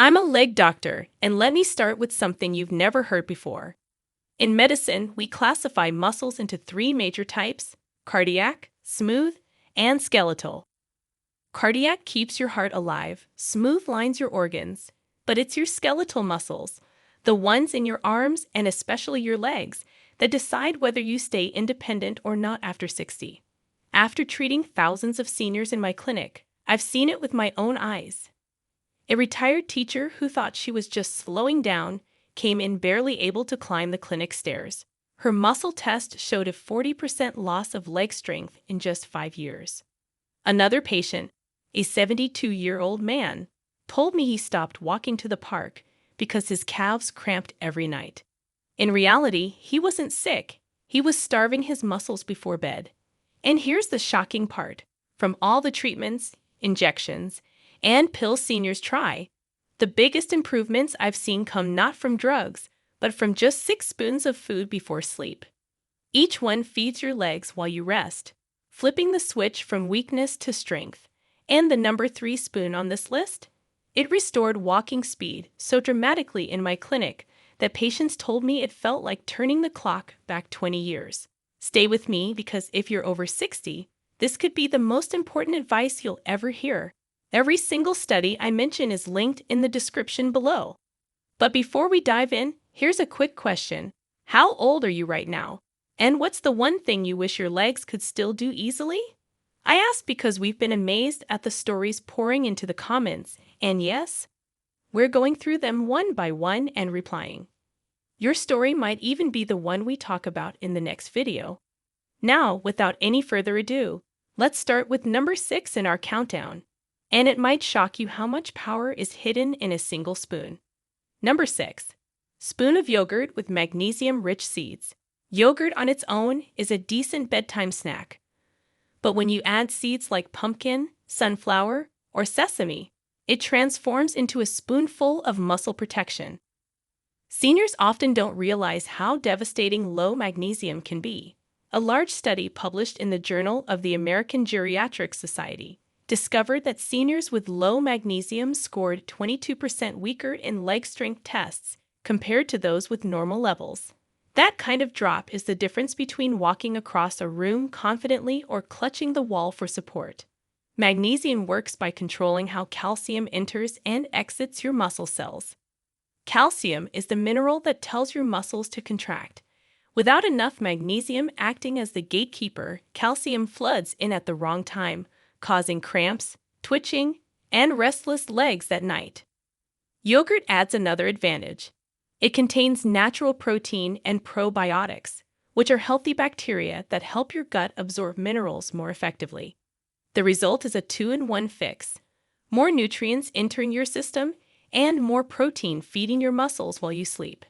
I'm a leg doctor, and let me start with something you've never heard before. In medicine, we classify muscles into three major types: cardiac, smooth, and skeletal. Cardiac keeps your heart alive, smooth lines your organs, but it's your skeletal muscles, the ones in your arms and especially your legs, that decide whether you stay independent or not after 60. After treating thousands of seniors in my clinic, I've seen it with my own eyes. A retired teacher who thought she was just slowing down came in barely able to climb the clinic stairs. Her muscle test showed a 40% loss of leg strength in just 5 years. Another patient, a 72-year-old man, told me he stopped walking to the park because his calves cramped every night. In reality, he wasn't sick. He was starving his muscles before bed. And here's the shocking part. From all the treatments, injections, and pills seniors try, the biggest improvements I've seen come not from drugs, but from just 6 spoons of food before sleep. Each one feeds your legs while you rest, flipping the switch from weakness to strength. And the number 3 spoon on this list? It restored walking speed so dramatically in my clinic that patients told me it felt like turning the clock back 20 years. Stay with me, because if you're over 60, this could be the most important advice you'll ever hear. Every single study I mention is linked in the description below. But before we dive in, here's a quick question. How old are you right now? And what's the one thing you wish your legs could still do easily? I ask because we've been amazed at the stories pouring into the comments, and yes, we're going through them one by one and replying. Your story might even be the one we talk about in the next video. Now, without any further ado, let's start with number 6 in our countdown. And it might shock you how much power is hidden in a single spoon. Number 6. Spoon of yogurt with magnesium-rich seeds. Yogurt on its own is a decent bedtime snack. But when you add seeds like pumpkin, sunflower, or sesame, it transforms into a spoonful of muscle protection. Seniors often don't realize how devastating low magnesium can be. A large study published in the Journal of the American Geriatric Society discovered that seniors with low magnesium scored 22% weaker in leg strength tests compared to those with normal levels. That kind of drop is the difference between walking across a room confidently or clutching the wall for support. Magnesium works by controlling how calcium enters and exits your muscle cells. Calcium is the mineral that tells your muscles to contract. Without enough magnesium acting as the gatekeeper, calcium floods in at the wrong time, causing cramps, twitching, and restless legs at night. Yogurt adds another advantage. It contains natural protein and probiotics, which are healthy bacteria that help your gut absorb minerals more effectively. The result is a 2-in-1 fix: more nutrients entering your system and more protein feeding your muscles while you sleep.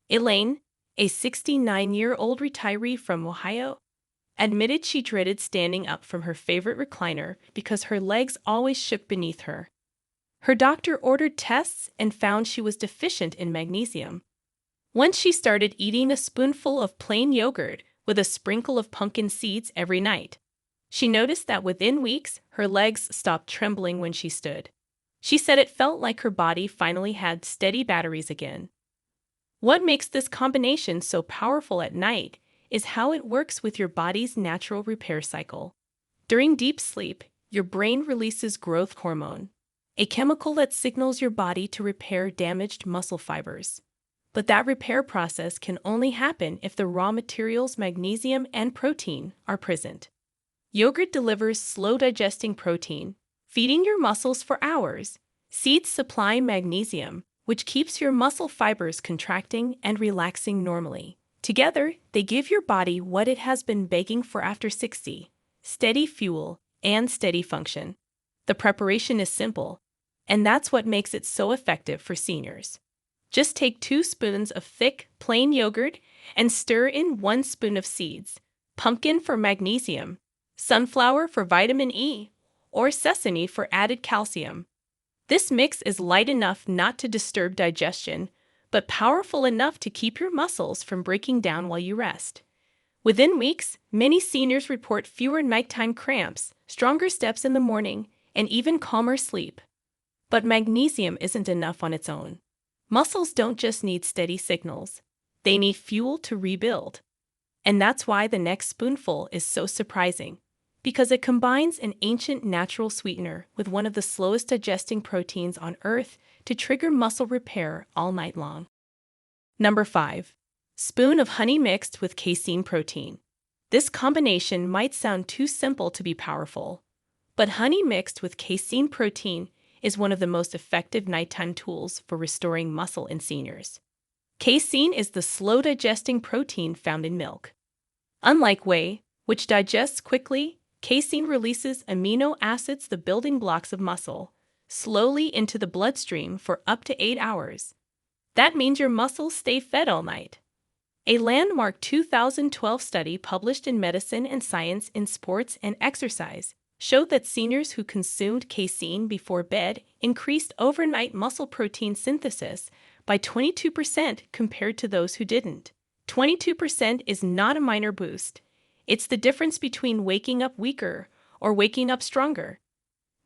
Elaine, a 69-year-old retiree from Ohio, admitted she dreaded standing up from her favorite recliner because her legs always shook beneath her. Her doctor ordered tests and found she was deficient in magnesium. Once she started eating a spoonful of plain yogurt with a sprinkle of pumpkin seeds every night, she noticed that within weeks, her legs stopped trembling when she stood. She said it felt like her body finally had steady batteries again. What makes this combination so powerful at night is how it works with your body's natural repair cycle. During deep sleep, your brain releases growth hormone, a chemical that signals your body to repair damaged muscle fibers. But that repair process can only happen if the raw materials magnesium and protein are present. Yogurt delivers slow-digesting protein, feeding your muscles for hours. Seeds supply magnesium, which keeps your muscle fibers contracting and relaxing normally. Together, they give your body what it has been begging for after 60: steady fuel and steady function. The preparation is simple, and that's what makes it so effective for seniors. Just take 2 spoons of thick, plain yogurt and stir in 1 spoon of seeds: pumpkin for magnesium, sunflower for vitamin E, or sesame for added calcium. This mix is light enough not to disturb digestion, but powerful enough to keep your muscles from breaking down while you rest. Within weeks, many seniors report fewer nighttime cramps, stronger steps in the morning, and even calmer sleep. But magnesium isn't enough on its own. Muscles don't just need steady signals, they need fuel to rebuild. And that's why the next spoonful is so surprising, because it combines an ancient natural sweetener with one of the slowest digesting proteins on Earth to trigger muscle repair all night long. Number 5. Spoon of honey mixed with casein protein. This combination might sound too simple to be powerful, but honey mixed with casein protein is one of the most effective nighttime tools for restoring muscle in seniors. Casein is the slow-digesting protein found in milk. Unlike whey, which digests quickly, casein releases amino acids, the building blocks of muscle, slowly into the bloodstream for up to 8 hours. That means your muscles stay fed all night. A landmark 2012 study published in Medicine and Science in Sports and Exercise showed that seniors who consumed casein before bed increased overnight muscle protein synthesis by 22% compared to those who didn't. 22% is not a minor boost. It's the difference between waking up weaker or waking up stronger.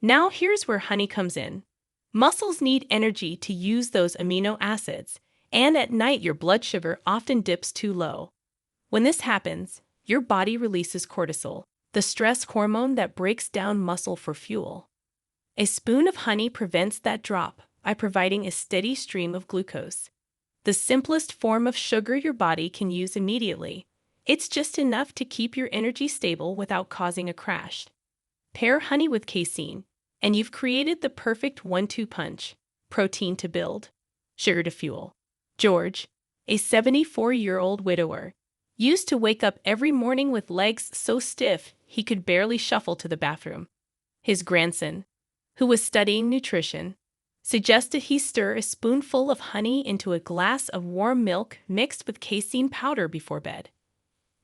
Now here's where honey comes in. Muscles need energy to use those amino acids, and at night your blood sugar often dips too low. When this happens, your body releases cortisol, the stress hormone that breaks down muscle for fuel. A spoon of honey prevents that drop by providing a steady stream of glucose, the simplest form of sugar your body can use immediately. It's just enough to keep your energy stable without causing a crash. Pair honey with casein, and you've created the perfect 1-2 punch: protein to build, sugar to fuel. George, a 74-year-old widower, used to wake up every morning with legs so stiff he could barely shuffle to the bathroom. His grandson, who was studying nutrition, suggested he stir a spoonful of honey into a glass of warm milk mixed with casein powder before bed.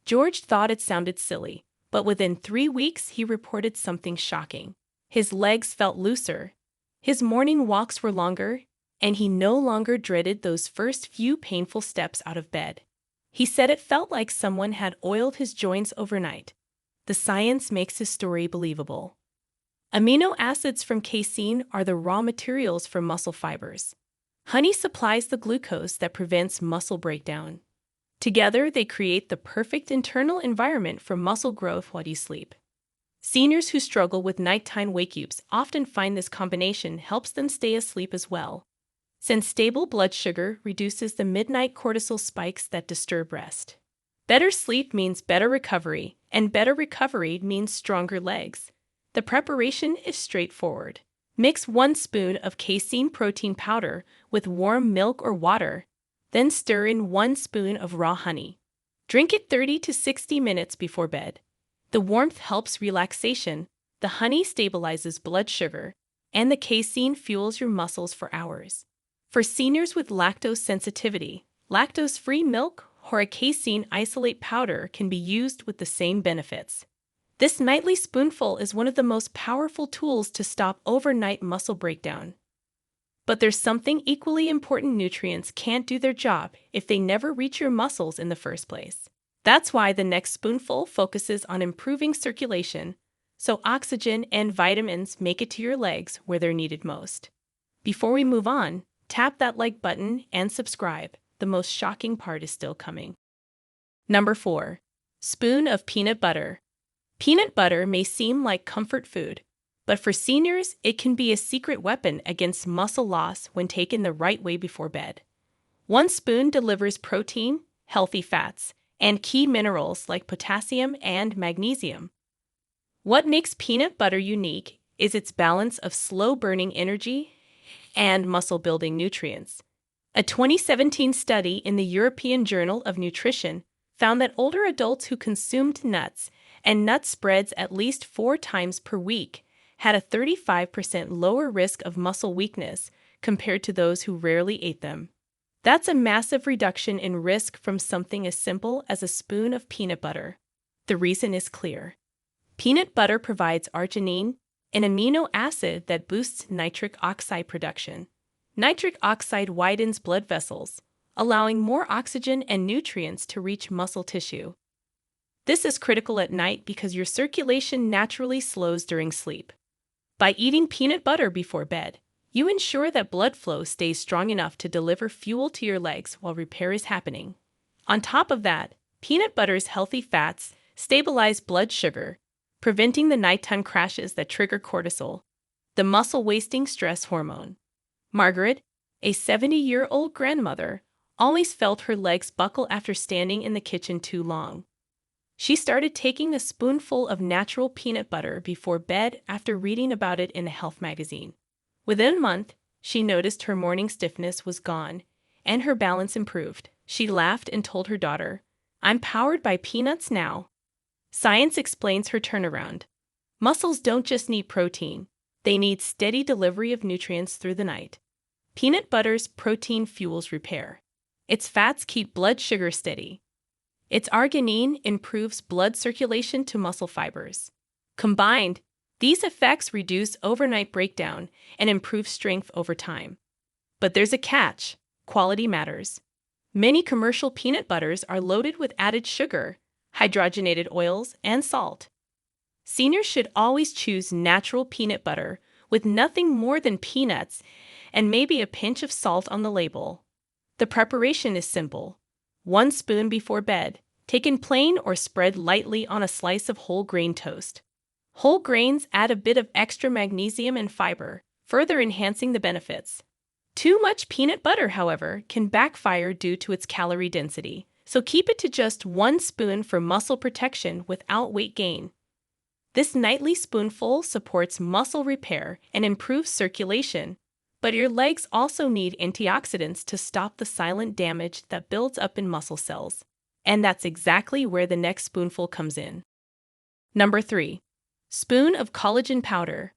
George thought it sounded silly, but within 3 weeks he reported something shocking. His legs felt looser, his morning walks were longer, and he no longer dreaded those first few painful steps out of bed. He said it felt like someone had oiled his joints overnight. The science makes his story believable. Amino acids from casein are the raw materials for muscle fibers. Honey supplies the glucose that prevents muscle breakdown. Together, they create the perfect internal environment for muscle growth while you sleep. Seniors who struggle with nighttime wake-ups often find this combination helps them stay asleep as well, since stable blood sugar reduces the midnight cortisol spikes that disturb rest. Better sleep means better recovery, and better recovery means stronger legs. The preparation is straightforward. Mix 1 spoon of casein protein powder with warm milk or water, then stir in 1 spoon of raw honey. Drink it 30 to 60 minutes before bed. The warmth helps relaxation, the honey stabilizes blood sugar, and the casein fuels your muscles for hours. For seniors with lactose sensitivity, lactose-free milk or a casein isolate powder can be used with the same benefits. This nightly spoonful is one of the most powerful tools to stop overnight muscle breakdown. But there's something equally important: nutrients can't do their job if they never reach your muscles in the first place. That's why the next spoonful focuses on improving circulation, so oxygen and vitamins make it to your legs where they're needed most. Before we move on, tap that like button and subscribe. The most shocking part is still coming. Number 4. Spoon of peanut butter. Peanut butter may seem like comfort food, but for seniors, it can be a secret weapon against muscle loss when taken the right way before bed. 1 spoon delivers protein, healthy fats, and key minerals like potassium and magnesium. What makes peanut butter unique is its balance of slow-burning energy and muscle-building nutrients. A 2017 study in the European Journal of Nutrition found that older adults who consumed nuts and nut spreads at least 4 times per week had a 35% lower risk of muscle weakness compared to those who rarely ate them. That's a massive reduction in risk from something as simple as a spoon of peanut butter. The reason is clear. Peanut butter provides arginine, an amino acid that boosts nitric oxide production. Nitric oxide widens blood vessels, allowing more oxygen and nutrients to reach muscle tissue. This is critical at night because your circulation naturally slows during sleep. By eating peanut butter before bed, You ensure that blood flow stays strong enough to deliver fuel to your legs while repair is happening. On top of that, peanut butter's healthy fats stabilize blood sugar, preventing the nighttime crashes that trigger cortisol, the muscle-wasting stress hormone. Margaret, a 70-year-old grandmother, always felt her legs buckle after standing in the kitchen too long. She started taking a spoonful of natural peanut butter before bed after reading about it in a health magazine. Within a month, she noticed her morning stiffness was gone, and her balance improved. She laughed and told her daughter, "I'm powered by peanuts now." Science explains her turnaround. Muscles don't just need protein, they need steady delivery of nutrients through the night. Peanut butter's protein fuels repair. Its fats keep blood sugar steady. Its arginine improves blood circulation to muscle fibers. Combined, these effects reduce overnight breakdown and improve strength over time. But there's a catch: quality matters. Many commercial peanut butters are loaded with added sugar, hydrogenated oils, and salt. Seniors should always choose natural peanut butter with nothing more than peanuts and maybe a pinch of salt on the label. The preparation is simple. 1 spoon before bed, taken plain or spread lightly on a slice of whole grain toast. Whole grains add a bit of extra magnesium and fiber, further enhancing the benefits. Too much peanut butter, however, can backfire due to its calorie density, so keep it to just 1 spoon for muscle protection without weight gain. This nightly spoonful supports muscle repair and improves circulation, but your legs also need antioxidants to stop the silent damage that builds up in muscle cells. And that's exactly where the next spoonful comes in. Number 3. Spoon of collagen powder.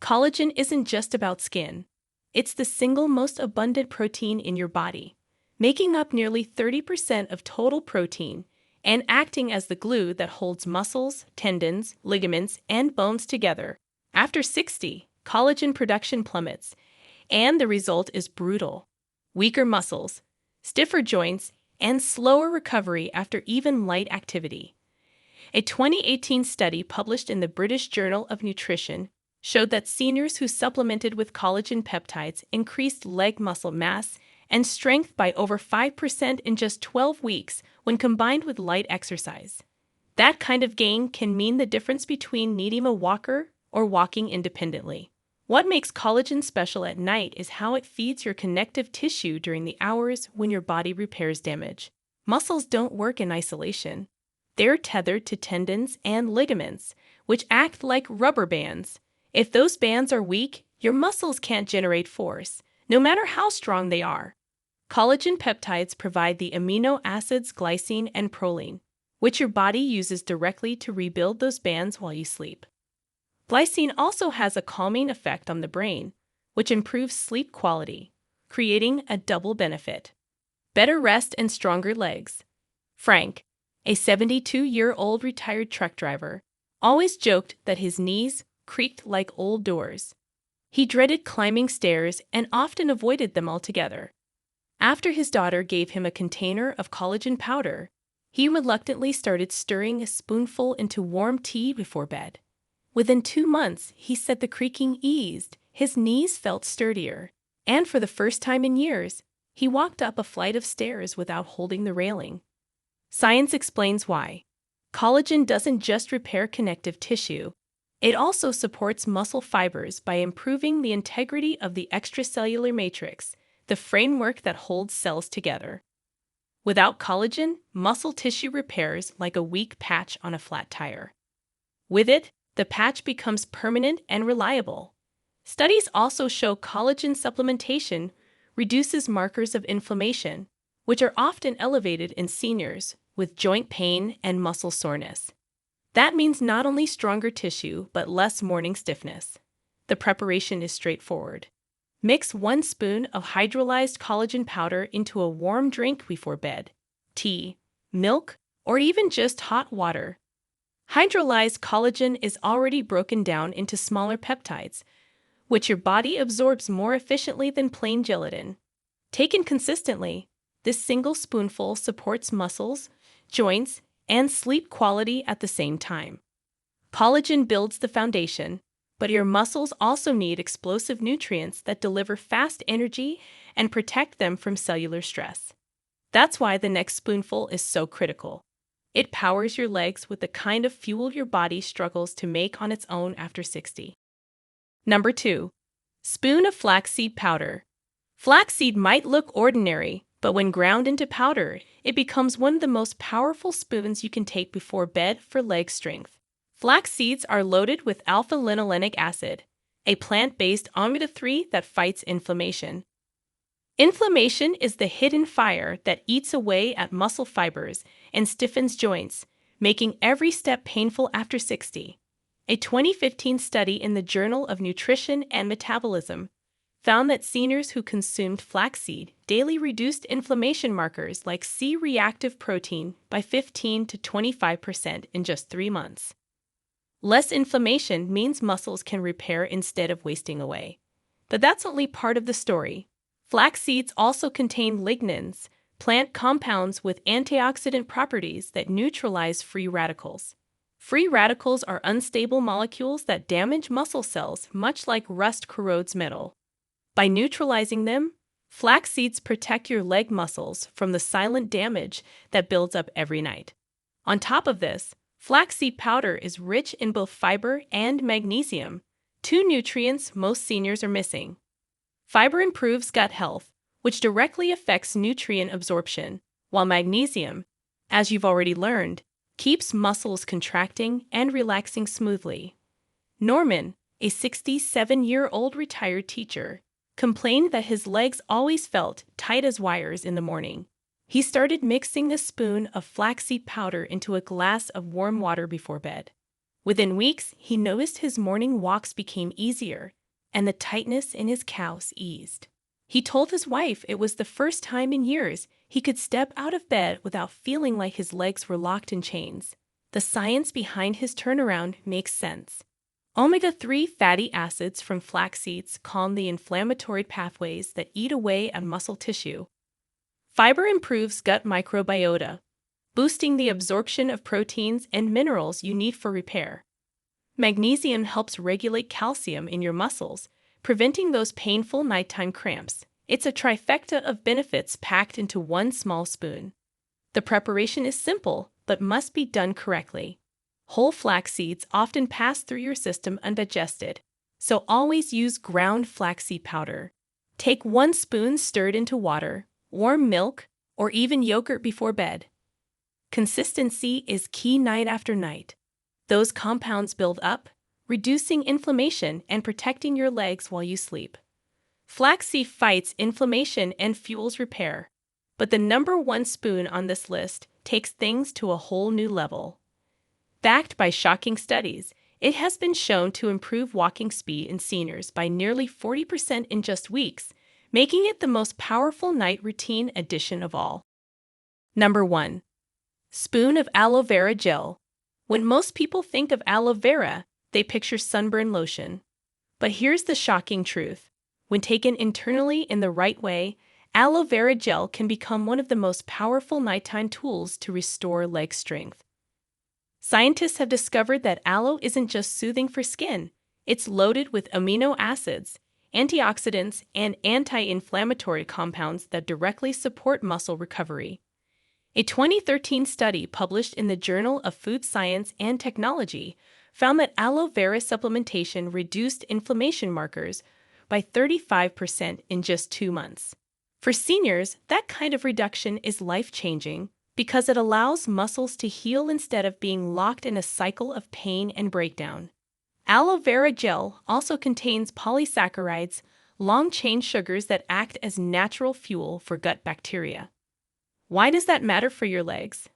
Collagen isn't just about skin. It's the single most abundant protein in your body, making up nearly 30% of total protein and acting as the glue that holds muscles, tendons, ligaments, and bones together. After 60, collagen production plummets, and the result is brutal: weaker muscles, stiffer joints, and slower recovery after even light activity. A 2018 study published in the British Journal of Nutrition showed that seniors who supplemented with collagen peptides increased leg muscle mass and strength by over 5% in just 12 weeks when combined with light exercise. That kind of gain can mean the difference between needing a walker or walking independently. What makes collagen special at night is how it feeds your connective tissue during the hours when your body repairs damage. Muscles don't work in isolation. They're tethered to tendons and ligaments, which act like rubber bands. If those bands are weak, your muscles can't generate force, no matter how strong they are. Collagen peptides provide the amino acids glycine and proline, which your body uses directly to rebuild those bands while you sleep. Glycine also has a calming effect on the brain, which improves sleep quality, creating a double benefit: better rest and stronger legs. Frank, a 72-year-old retired truck driver, always joked that his knees creaked like old doors. He dreaded climbing stairs and often avoided them altogether. After his daughter gave him a container of collagen powder, he reluctantly started stirring a spoonful into warm tea before bed. Within 2 months, he said the creaking eased, his knees felt sturdier, and for the first time in years, he walked up a flight of stairs without holding the railing. Science explains why. Collagen doesn't just repair connective tissue, it also supports muscle fibers by improving the integrity of the extracellular matrix, the framework that holds cells together. Without collagen, muscle tissue repairs like a weak patch on a flat tire. With it, the patch becomes permanent and reliable. Studies also show collagen supplementation reduces markers of inflammation, which are often elevated in seniors with joint pain and muscle soreness. That means not only stronger tissue, but less morning stiffness. The preparation is straightforward. Mix 1 spoon of hydrolyzed collagen powder into a warm drink before bed: tea, milk, or even just hot water. Hydrolyzed collagen is already broken down into smaller peptides, which your body absorbs more efficiently than plain gelatin. Taken consistently, this single spoonful supports muscles, joints, and sleep quality at the same time. Collagen builds the foundation, But your muscles also need explosive nutrients that deliver fast energy and protect them from cellular stress. That's why the next spoonful is so critical. It powers your legs with the kind of fuel your body struggles to make on its own after 60. Number 2. Spoon of flaxseed powder. Flaxseed might look ordinary, but when ground into powder, it becomes one of the most powerful spoons you can take before bed for leg strength. Flax seeds are loaded with alpha-linolenic acid, a plant-based omega-3 that fights inflammation. Inflammation is the hidden fire that eats away at muscle fibers and stiffens joints, making every step painful after 60. A 2015 study in the Journal of Nutrition and Metabolism found that seniors who consumed flaxseed daily reduced inflammation markers like C-reactive protein by 15 to 25% in just 3 months. Less inflammation means muscles can repair instead of wasting away. But that's only part of the story. Flax seeds also contain lignans, plant compounds with antioxidant properties that neutralize free radicals. Free radicals are unstable molecules that damage muscle cells, much like rust corrodes metal. By neutralizing them, flax seeds protect your leg muscles from the silent damage that builds up every night. On top of this, flaxseed powder is rich in both fiber and magnesium, two nutrients most seniors are missing. Fiber improves gut health, which directly affects nutrient absorption, while magnesium, as you've already learned, keeps muscles contracting and relaxing smoothly. Norman, a 67-year-old retired teacher, complained that his legs always felt tight as wires in the morning. He started mixing a spoon of flaxseed powder into a glass of warm water before bed. Within weeks, he noticed his morning walks became easier, and the tightness in his calves eased. He told his wife it was the first time in years he could step out of bed without feeling like his legs were locked in chains. The science behind his turnaround makes sense. Omega-3 fatty acids from flax seeds calm the inflammatory pathways that eat away at muscle tissue. Fiber improves gut microbiota, boosting the absorption of proteins and minerals you need for repair. Magnesium helps regulate calcium in your muscles, preventing those painful nighttime cramps. It's a trifecta of benefits packed into one small spoon. The preparation is simple, but must be done correctly. Whole flax seeds often pass through your system undigested, so always use ground flaxseed powder. Take 1 spoon stirred into water, warm milk, or even yogurt before bed. Consistency is key night after night. Those compounds build up, reducing inflammation and protecting your legs while you sleep. Flaxseed fights inflammation and fuels repair, but the number 1 spoon on this list takes things to a whole new level. Backed by shocking studies, it has been shown to improve walking speed in seniors by nearly 40% in just weeks, making it the most powerful night routine addition of all. Number 1. Spoon of aloe vera gel. When most people think of aloe vera, they picture sunburn lotion. But here's the shocking truth. When taken internally in the right way, aloe vera gel can become one of the most powerful nighttime tools to restore leg strength. Scientists have discovered that aloe isn't just soothing for skin. It's loaded with amino acids, antioxidants, and anti-inflammatory compounds that directly support muscle recovery. A 2013 study published in the Journal of Food Science and Technology found that aloe vera supplementation reduced inflammation markers by 35% in just 2 months. For seniors, that kind of reduction is life-changing because it allows muscles to heal instead of being locked in a cycle of pain and breakdown. Aloe vera gel also contains polysaccharides, long-chain sugars that act as natural fuel for gut bacteria. Why does that matter for your legs?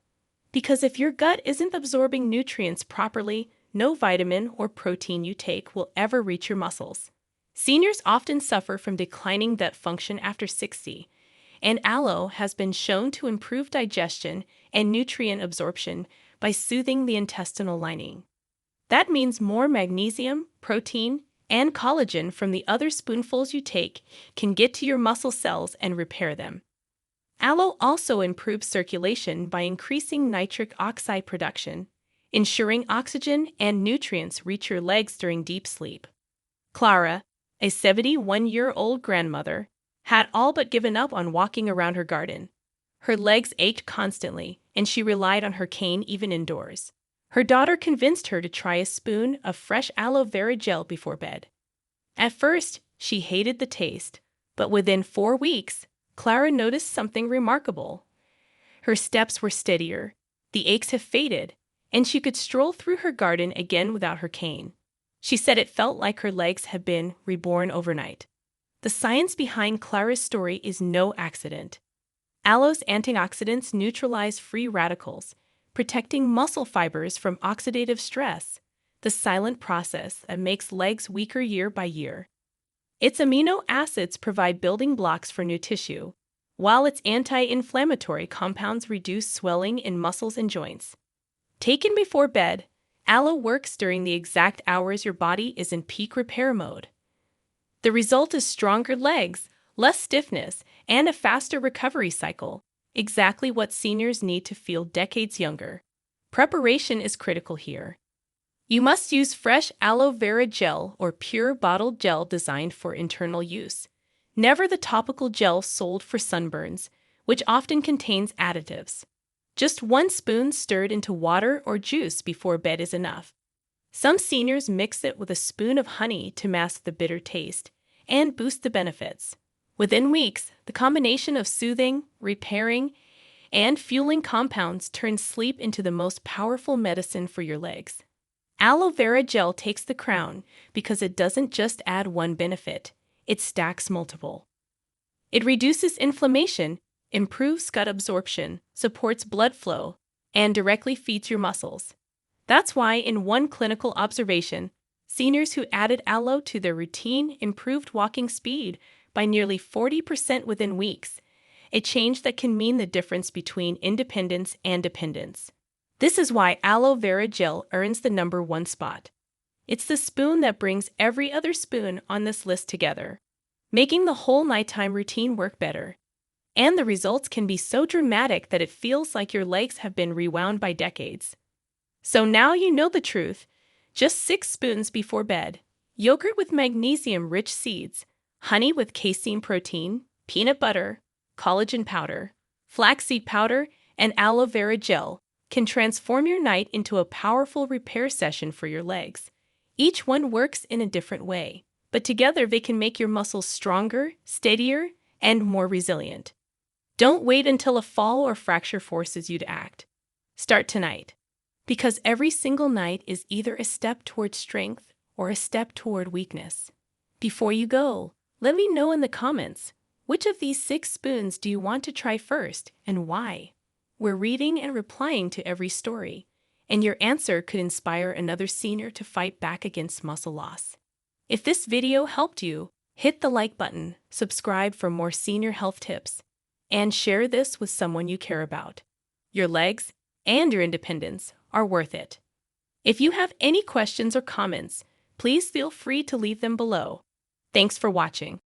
Because if your gut isn't absorbing nutrients properly, no vitamin or protein you take will ever reach your muscles. Seniors often suffer from declining gut function after 60, and aloe has been shown to improve digestion and nutrient absorption by soothing the intestinal lining. That means more magnesium, protein, and collagen from the other spoonfuls you take can get to your muscle cells and repair them. Aloe also improves circulation by increasing nitric oxide production, ensuring oxygen and nutrients reach your legs during deep sleep. Clara, a 71-year-old grandmother, had all but given up on walking around her garden. Her legs ached constantly, and she relied on her cane even indoors. Her daughter convinced her to try a spoon of fresh aloe vera gel before bed. At first, she hated the taste, but within 4 weeks, Clara noticed something remarkable. Her steps were steadier, the aches have faded, and she could stroll through her garden again without her cane. She said it felt like her legs had been reborn overnight. The science behind Clara's story is no accident. Aloe's antioxidants neutralize free radicals, protecting muscle fibers from oxidative stress, the silent process that makes legs weaker year by year. Its amino acids provide building blocks for new tissue, while its anti-inflammatory compounds reduce swelling in muscles and joints. Taken before bed, aloe works during the exact hours your body is in peak repair mode. The result is stronger legs, less stiffness, and a faster recovery cycle, exactly what seniors need to feel decades younger. Preparation is critical here. You must use fresh aloe vera gel or pure bottled gel designed for internal use. Never the topical gel sold for sunburns, which often contains additives. Just 1 spoon stirred into water or juice before bed is enough. Some seniors mix it with a spoon of honey to mask the bitter taste and boost the benefits. Within weeks, the combination of soothing, repairing, and fueling compounds turns sleep into the most powerful medicine for your legs. Aloe vera gel takes the crown because it doesn't just add one benefit, it stacks multiple. It reduces inflammation, improves gut absorption, supports blood flow, and directly feeds your muscles. That's why in one clinical observation, seniors who added aloe to their routine improved walking speed by nearly 40% within weeks, a change that can mean the difference between independence and dependence. This is why aloe vera gel earns the #1 spot. It's the spoon that brings every other spoon on this list together, making the whole nighttime routine work better. And the results can be so dramatic that it feels like your legs have been rewound by decades. So now you know the truth. Just 6 spoons before bed, yogurt with magnesium-rich seeds, honey with casein protein, peanut butter, collagen powder, flaxseed powder, and aloe vera gel can transform your night into a powerful repair session for your legs. Each one works in a different way, but together they can make your muscles stronger, steadier, and more resilient. Don't wait until a fall or fracture forces you to act. Start tonight, because every single night is either a step toward strength or a step toward weakness. Before you go, let me know in the comments, which of these 6 spoons do you want to try first and why? We're reading and replying to every story, and your answer could inspire another senior to fight back against muscle loss. If this video helped you, hit the like button, subscribe for more senior health tips, and share this with someone you care about. Your legs and your independence are worth it. If you have any questions or comments, please feel free to leave them below. Thanks for watching.